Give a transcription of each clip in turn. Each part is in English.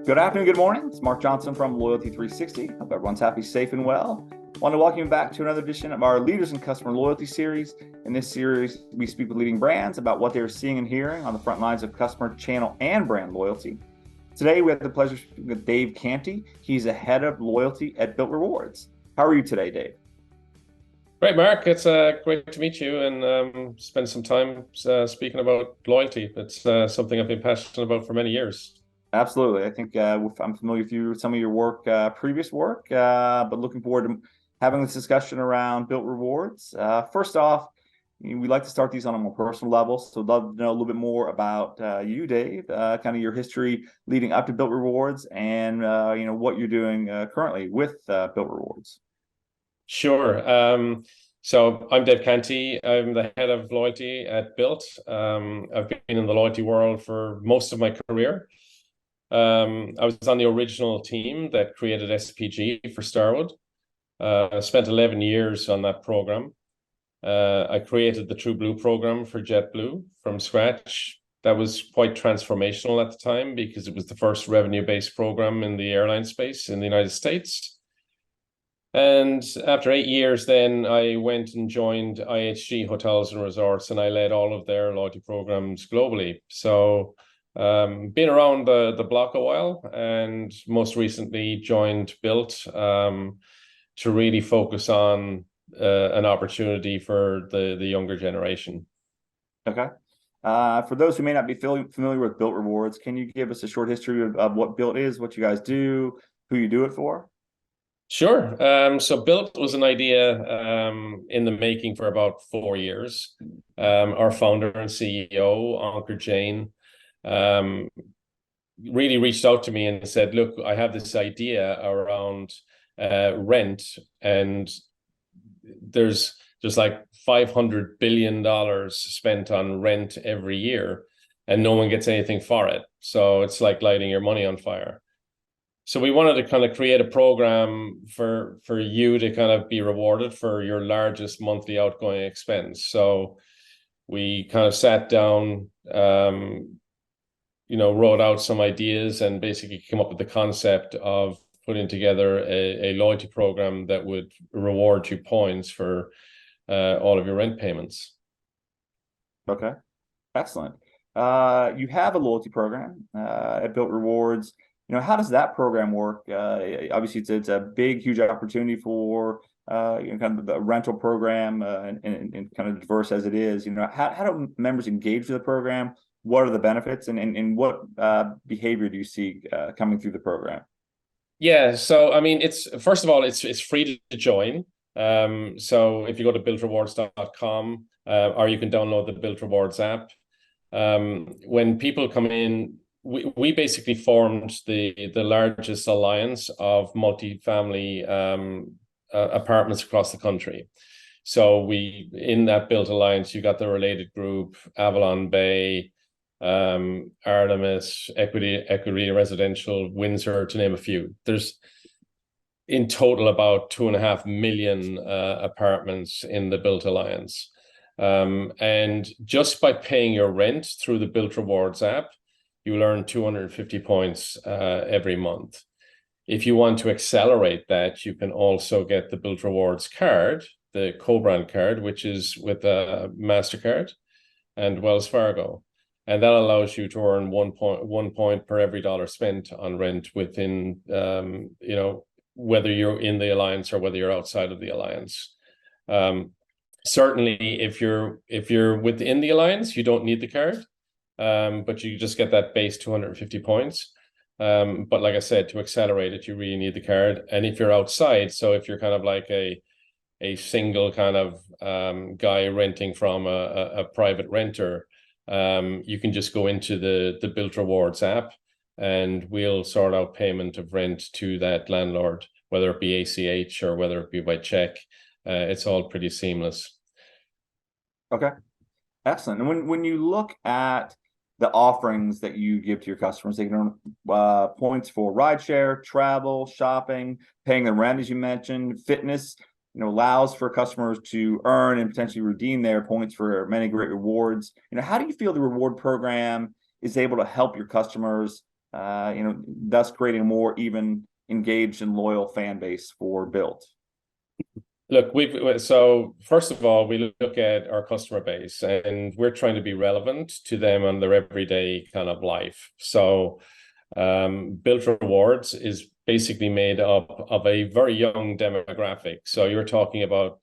Good afternoon, good morning. It's Mark Johnson from Loyalty 360. Hope everyone's happy, safe, and well. I want to welcome you back to another edition of our Leaders in Customer Loyalty series. In this series, we speak with leading brands about what they're seeing and hearing on the front lines of customer, channel, and brand loyalty. Today, we have the pleasure of speaking with Dave Canty. He's a head of loyalty at Bilt Rewards. How are you today, Dave? Great, Mark. It's great to meet you and spend some time speaking about loyalty. It's something I've been passionate about for many years. Absolutely. I think I'm familiar with you, some of your work, previous work, but looking forward to having this discussion around Bilt Rewards. First off, we like to start these on a more personal level, so I'd love to know a little bit more about you, Dave, kind of your history leading up to Bilt Rewards, and what you're doing currently with Bilt Rewards. Sure. So I'm Dave Canty. I'm the head of loyalty at Bilt. I've been in the loyalty world for most of my career. I was on the original team that created SPG for Starwood. I spent 11 years on that program. I created the True Blue program for JetBlue from scratch. That was quite transformational at the time because it was the first revenue-based program in the airline space in the United States. And after 8 years, then I went and joined IHG Hotels and Resorts, and I led all of their loyalty programs globally. So been around the block a while, and most recently joined Bilt to really focus on an opportunity for the younger generation. Okay. For those who may not be familiar with Bilt Rewards, can you give us a short history of what Bilt is, what you guys do, who you do it for? Sure. So Bilt was an idea in the making for about 4 years. Our founder and CEO, Ankur Jain, really reached out to me and said, look, I have this idea around rent, and there's like $500 billion spent on rent every year, and no one gets anything for it. So it's like lighting your money on fire. So we wanted to kind of create a program for you to kind of be rewarded for your largest monthly outgoing expense. So we kind of sat down, wrote out some ideas and basically came up with the concept of putting together a loyalty program that would reward you points for all of your rent payments. Okay, excellent. You have a loyalty program at Bilt Rewards. How does that program work? Obviously, it's a big, huge opportunity for kind of the rental program and kind of diverse as it is. How do members engage with the program? What are the benefits, and what behavior do you see coming through the program? Yeah, so I mean, it's first of all, it's free to join. So if you go to biltrewards.com, or you can download the Bilt Rewards app. When people come in, we basically formed the largest alliance of multifamily apartments across the country. So in that Bilt Alliance, you got the Related Group, Avalon Bay, Artemis, Equity Residential, Windsor, to name a few. There's in total about 2.5 million apartments in the Bilt Alliance. And just by paying your rent through the Bilt Rewards app, you earn 250 points every month. If you want to accelerate that, you can also get the Bilt Rewards card, the co-brand card, which is with MasterCard and Wells Fargo. And that allows you to earn 1 point per every dollar spent on rent within, whether you're in the alliance or whether you're outside of the alliance. Certainly, if you're within the alliance, you don't need the card. But you just get that base 250 points. But like I said, to accelerate it, you really need the card. And if you're outside, so if you're kind of like a single kind of guy renting from a private renter, you can just go into the Bilt Rewards app, and we'll sort out payment of rent to that landlord, whether it be ACH or whether it be by check. It's all pretty seamless. Okay, excellent. And when you look at the offerings that you give to your customers, they can earn points for rideshare, travel, shopping, paying the rent, as you mentioned, fitness. Allows for customers to earn and potentially redeem their points for many great rewards. How do you feel the reward program is able to help your customers thus creating a more even engaged and loyal fan base for Bilt? Look, so first of all, we look at our customer base, and we're trying to be relevant to them on their everyday kind of life. So, Bilt Rewards is basically made up of a very young demographic. So you're talking about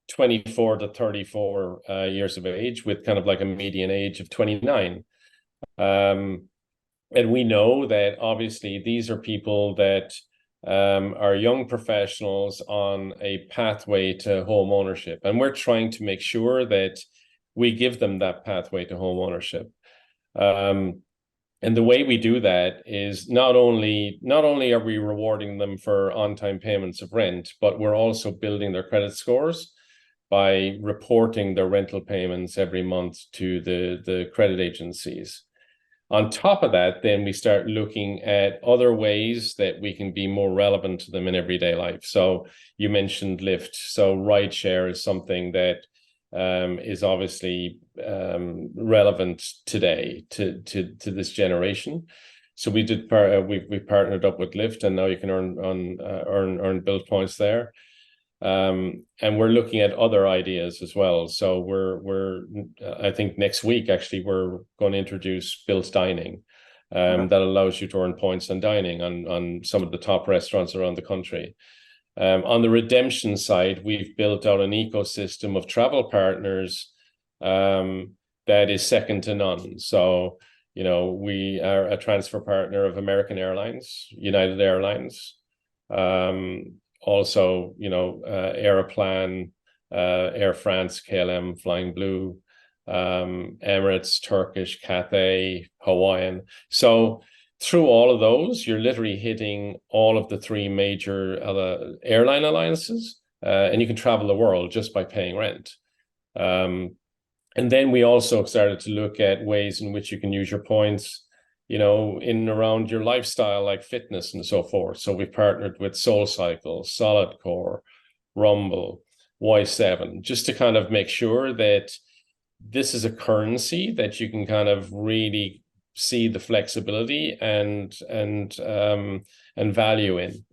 24 to 34 years of age, with kind of like a median age of 29. And we know that obviously these are people that are young professionals on a pathway to home ownership. And we're trying to make sure that we give them that pathway to home ownership. And the way we do that is not only are we rewarding them for on-time payments of rent, but we're also building their credit scores by reporting their rental payments every month to the credit agencies. On top of that, then we start looking at other ways that we can be more relevant to them in everyday life. So you mentioned Lyft. So rideshare is something that is obviously relevant today to this generation. So we partnered up with Lyft, and now you can earn Bilt points there. And we're looking at other ideas as well. So I think next week actually we're going to introduce Bilt Dining, that allows you to earn points on dining on some of the top restaurants around the country. On the redemption side, we've built out an ecosystem of travel partners that is second to none. So, we are a transfer partner of American Airlines, United Airlines, also, Aeroplan, Air France, KLM, Flying Blue, Emirates, Turkish, Cathay, Hawaiian. So through all of those, you're literally hitting all of the three major airline alliances, and you can travel the world just by paying rent. And then we also started to look at ways in which you can use your points, in and around your lifestyle, like fitness and so forth. So we partnered with SoulCycle, Solid Core, Rumble, Y7, just to kind of make sure that this is a currency that you can kind of really see the flexibility and value in.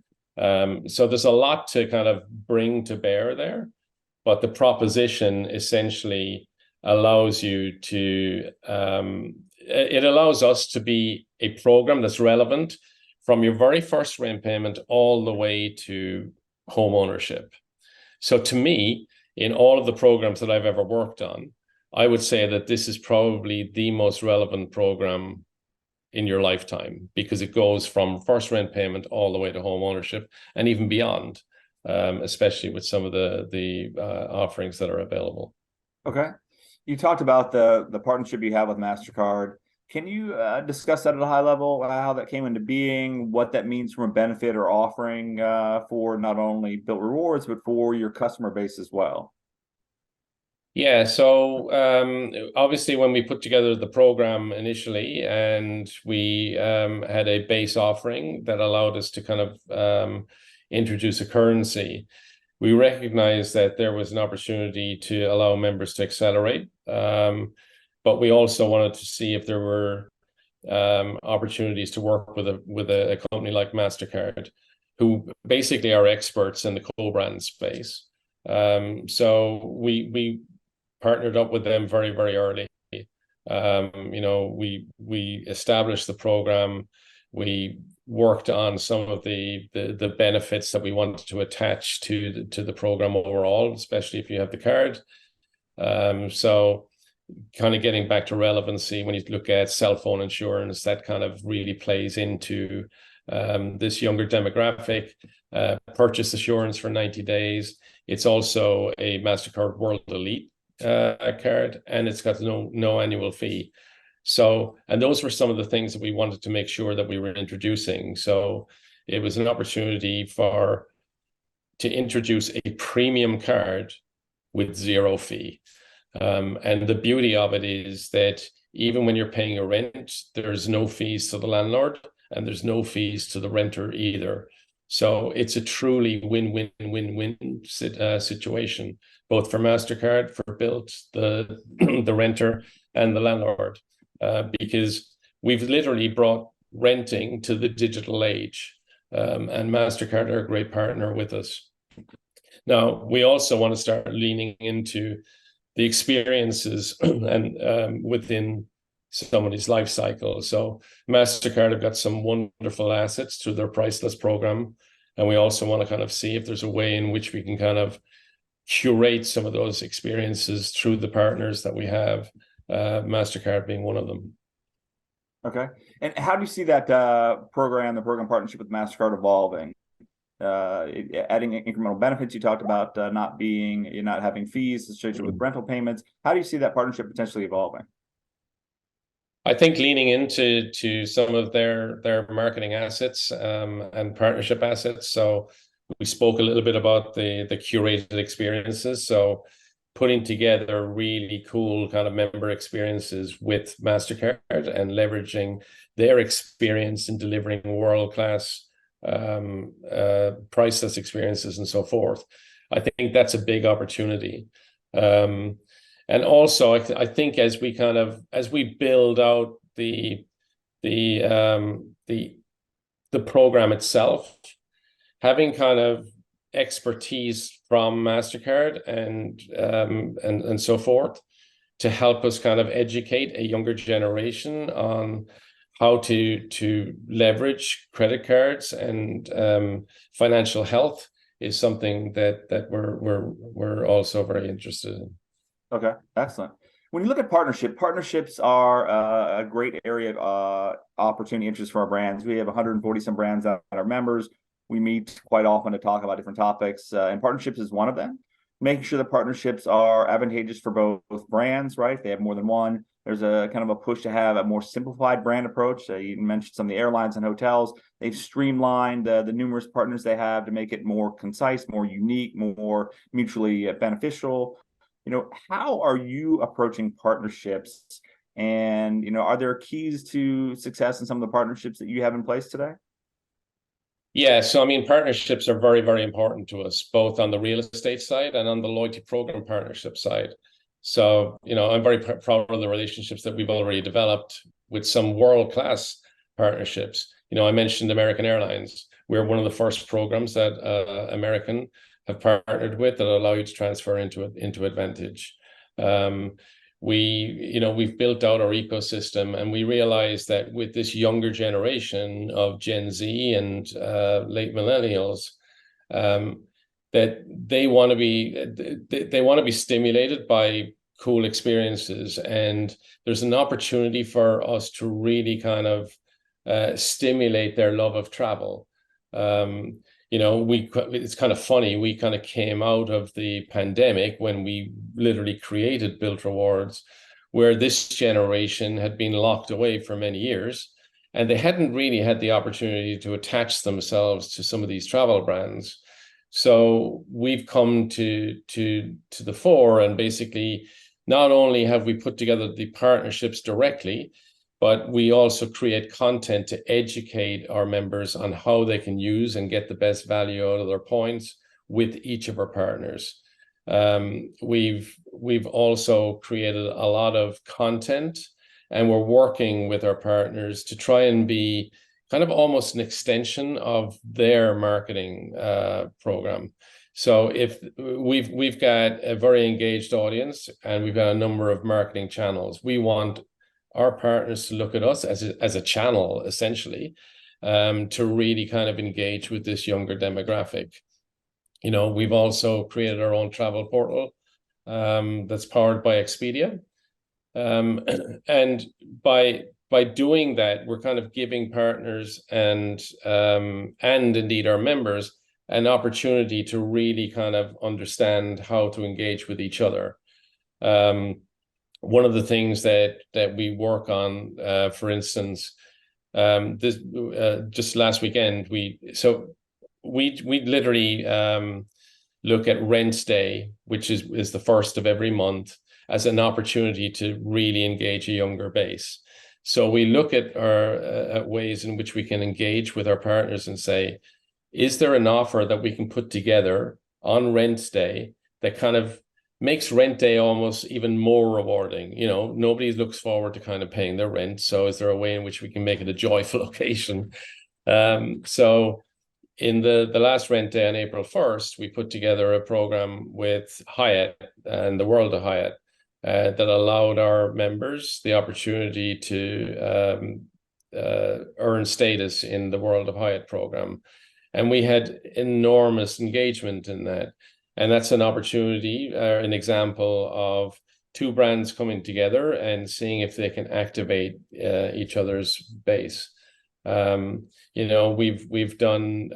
So there's a lot to kind of bring to bear there, but the proposition essentially allows you to it allows us to be a program that's relevant from your very first rent payment all the way to home ownership. So to me, in all of the programs that I've ever worked on, I would say that this is probably the most relevant program in your lifetime, because it goes from first rent payment all the way to home ownership and even beyond, especially with some of the offerings that are available. Okay. You talked about the partnership you have with MasterCard. Can you discuss that at a high level, how that came into being, what that means from a benefit or offering for not only Bilt Rewards, but for your customer base as well? Yeah, so obviously when we put together the program initially, and we had a base offering that allowed us to kind of introduce a currency, we recognized that there was an opportunity to allow members to accelerate, but we also wanted to see if there were opportunities to work with a company like MasterCard, who basically are experts in the co-brand space. So we partnered up with them very, very early. We established the program. We worked on some of the benefits that we wanted to attach to the program overall, especially if you have the card. So kind of getting back to relevancy, when you look at cell phone insurance, that kind of really plays into this younger demographic. Purchase assurance for 90 days. It's also a MasterCard World Elite card, and it's got no annual fee. So, and those were some of the things that we wanted to make sure that we were introducing. So it was an opportunity to introduce a premium card with zero fee. And the beauty of it is that even when you're paying your rent, there's no fees to the landlord, and there's no fees to the renter either. So it's a truly win-win-win-win situation, both for MasterCard, for Bilt, the renter, and the landlord, because we've literally brought renting to the digital age. And MasterCard are a great partner with us. Now, we also want to start leaning into the experiences and within somebody's life cycle. So MasterCard have got some wonderful assets through their Priceless program. And we also want to kind of see if there's a way in which we can kind of curate some of those experiences through the partners that we have, MasterCard being one of them. Okay. And how do you see that the program partnership with MasterCard evolving? Adding incremental benefits. You talked about not having fees associated with rental payments. How do you see that partnership potentially evolving? I think leaning into some of their marketing assets and partnership assets. So we spoke a little bit about the curated experiences. So putting together really cool kind of member experiences with MasterCard and leveraging their experience in delivering world-class priceless experiences and so forth. I think that's a big opportunity. And also, I think as we build out the program itself, having kind of expertise from MasterCard and so forth to help us kind of educate a younger generation on how to leverage credit cards and financial health is something that we're also very interested in. Okay, excellent. When you look at partnerships are a great area of opportunity interest for our brands. We have 140 some brands that are members. We meet quite often to talk about different topics, and partnerships is one of them. Making sure that partnerships are advantageous for both brands, right? If they have more than one. There's a kind of a push to have a more simplified brand approach. You mentioned some of the airlines and hotels. They've streamlined the numerous partners they have to make it more concise, more unique, more mutually beneficial. How are you approaching partnerships? And, are there keys to success in some of the partnerships that you have in place today? Yeah, so I mean, partnerships are very, very important to us, both on the real estate side and on the loyalty program partnership side. So, I'm very proud of the relationships that we've already developed with some world-class partnerships. I mentioned American Airlines. We're one of the first programs that American have partnered with that allow you to transfer into Advantage. We've built out our ecosystem, and we realize that with this younger generation of Gen Z and late millennials, that they want to be stimulated by cool experiences, and there's an opportunity for us to really kind of stimulate their love of travel. It's kind of funny. We kind of came out of the pandemic when we literally created Bilt Rewards, where this generation had been locked away for many years, and they hadn't really had the opportunity to attach themselves to some of these travel brands. So we've come to the fore, and basically, not only have we put together the partnerships directly, but we also create content to educate our members on how they can use and get the best value out of their points with each of our partners. We've also created a lot of content, and we're working with our partners to try and be kind of almost an extension of their marketing program. So if we've got a very engaged audience, and we've got a number of marketing channels, we want our partners to look at us as a channel, essentially, to really kind of engage with this younger demographic. We've also created our own travel portal that's powered by Expedia. And by doing that, we're kind of giving partners and indeed our members an opportunity to really kind of understand how to engage with each other. One of the things that we work on, for instance, this just last weekend, we literally look at Rent Day, which is the first of every month, as an opportunity to really engage a younger base. So we look at our ways in which we can engage with our partners and say, is there an offer that we can put together on Rent Day that kind of makes rent day almost even more rewarding. You know, nobody looks forward to kind of paying their rent. So is there a way in which we can make it a joyful occasion? So in the last rent day on April 1st, we put together a program with Hyatt and the World of Hyatt that allowed our members the opportunity to earn status in the World of Hyatt program. And we had enormous engagement in that. And that's an opportunity, an example of two brands coming together and seeing if they can activate each other's base. You know, we've done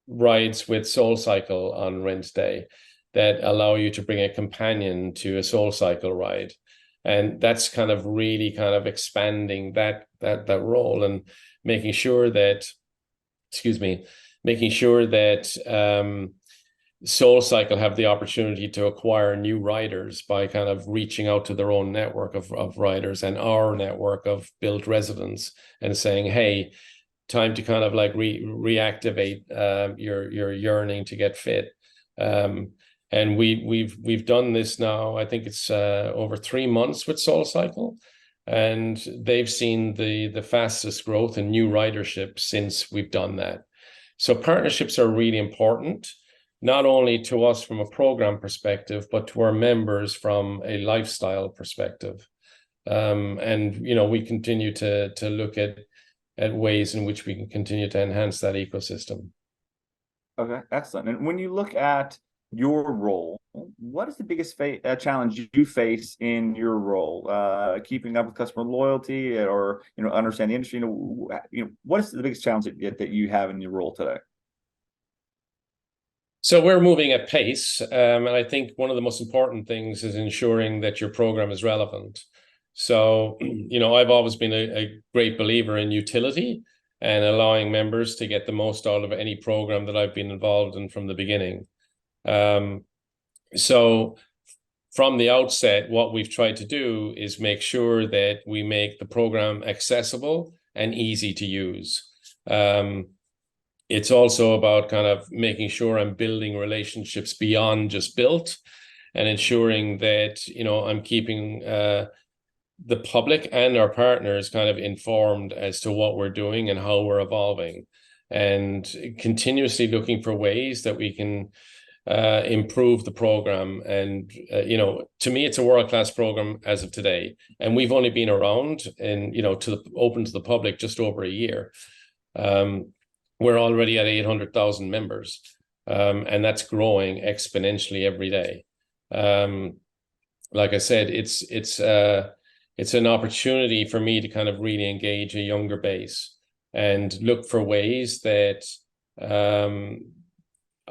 rides with Soul Cycle on rent day that allow you to bring a companion to a Soul Cycle ride. And that's kind of really kind of expanding that role and making sure that, making sure that Soul Cycle have the opportunity to acquire new riders by kind of reaching out to their own network of riders and our network of Bilt residents and saying, hey, time to kind of like reactivate your yearning to get fit. And we've done this now. I think it's over 3 months with Soul Cycle, and they've seen the fastest growth in new ridership since we've done that. So partnerships are really important, not only to us from a program perspective, but to our members from a lifestyle perspective. And you know, we continue to look at ways in which we can continue to enhance that ecosystem. Okay, excellent. And when you look at your role, what is the biggest challenge you face in your role? Keeping up with customer loyalty, or understand the industry. What is the biggest challenge that you have in your role today? So we're moving at pace, and I think one of the most important things is ensuring that your program is relevant. So, I've always been a great believer in utility and allowing members to get the most out of any program that I've been involved in from the beginning. So from the outset, what we've tried to do is make sure that we make the program accessible and easy to use. It's also about kind of making sure I'm building relationships beyond just Bilt and ensuring that, I'm keeping the public and our partners kind of informed as to what we're doing and how we're evolving, and continuously looking for ways that we can improve the program. And to me, it's a world-class program as of today, and we've only been around and open to the public just over a year. We're already at 800,000 members, and that's growing exponentially every day. Like I said, it's an opportunity for me to kind of really engage a younger base and look for ways that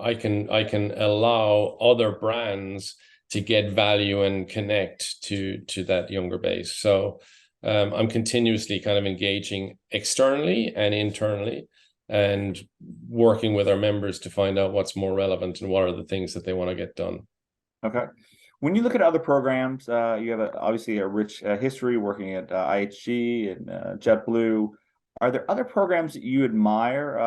I can allow other brands to get value and connect to that younger base. So I'm continuously kind of engaging externally and internally and working with our members to find out what's more relevant and what are the things that they want to get done. Okay. When you look at other programs, you have obviously a rich history working at IHG and JetBlue. Are there other programs that you admire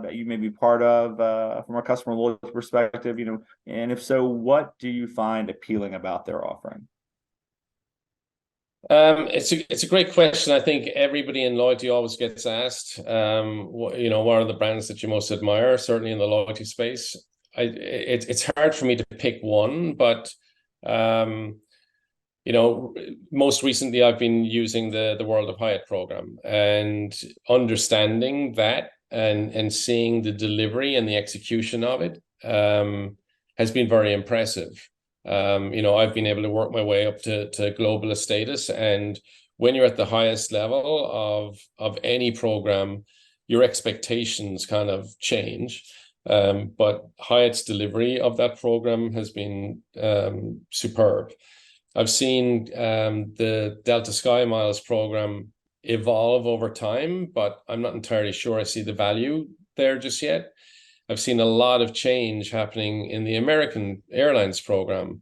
that you may be part of from a customer loyalty perspective? And if so, what do you find appealing about their offering? It's a great question. I think everybody in loyalty always gets asked, what are the brands that you most admire? Certainly in the loyalty space, it's hard for me to pick one, but most recently I've been using the World of Hyatt program and understanding that and seeing the delivery and the execution of it has been very impressive. I've been able to work my way up to globalist status, and when you're at the highest level of any program, your expectations kind of change. But Hyatt's delivery of that program has been superb. I've seen the Delta Sky Miles program evolve over time, but I'm not entirely sure I see the value there just yet. I've seen a lot of change happening in the American Airlines program,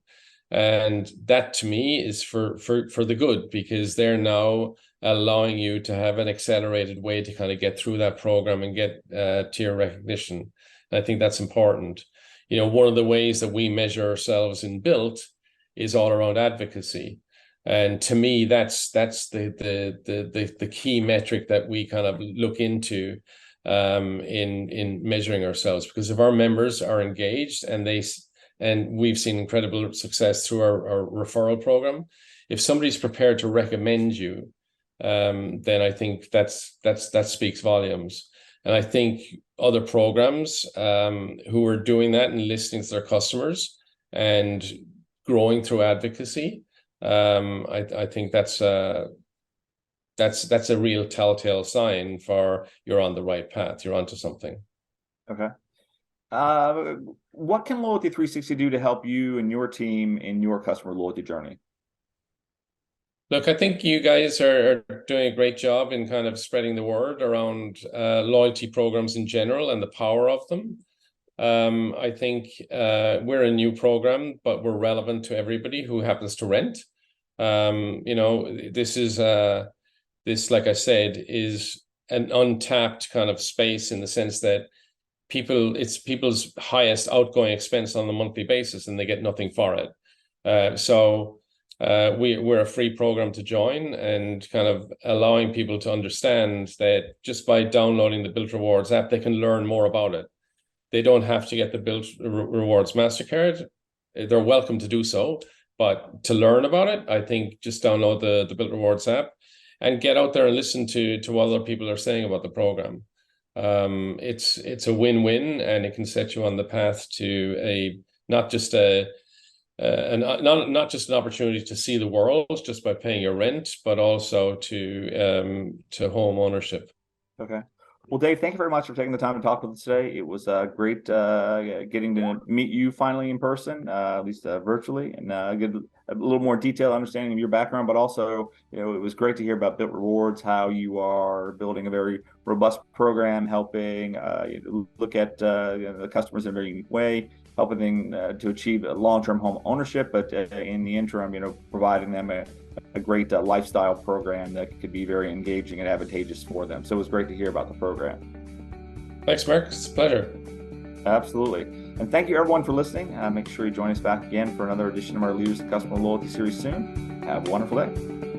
and that to me is for the good, because they're now allowing you to have an accelerated way to kind of get through that program and get tier recognition. And I think that's important. one of the ways that we measure ourselves in Bilt is all around advocacy. And to me, that's the key metric that we kind of look into in measuring ourselves, because if our members are engaged and we've seen incredible success through our referral program, if somebody's prepared to recommend you, then I think that speaks volumes. And I think other programs who are doing that and listening to their customers and growing through advocacy, I think that's a real telltale sign for you're on the right path. You're onto something. Okay. What can Loyalty 360 do to help you and your team in your customer loyalty journey? Look, I think you guys are doing a great job in kind of spreading the word around loyalty programs in general and the power of them. I think we're a new program, but we're relevant to everybody who happens to rent. This, like I said, is an untapped kind of space in the sense that it's people's highest outgoing expense on a monthly basis, and they get nothing for it. So we're a free program to join, and kind of allowing people to understand that just by downloading the Bilt Rewards app, they can learn more about it. They don't have to get the Bilt Rewards MasterCard. They're welcome to do so, but to learn about it, I think just download the Bilt Rewards app and get out there and listen to what other people are saying about the program. It's a win-win, and it can set you on the path to not just an opportunity to see the world just by paying your rent, but also to home ownership. Okay. Well, Dave, thank you very much for taking the time to talk with us today. It was great getting to meet you finally in person, at least virtually, and get a little more detailed understanding of your background. But also, it was great to hear about Bilt Rewards, how you are building a very robust program, helping look at the customers in a very unique way, helping them to achieve a long-term home ownership, but in the interim, providing them a great lifestyle program that could be very engaging and advantageous for them. So it was great to hear about the program. Thanks, Mark. It's a pleasure. Absolutely. And thank you, everyone, for listening. Make sure you join us back again for another edition of our Leaders of Customer Loyalty series soon. Have a wonderful day.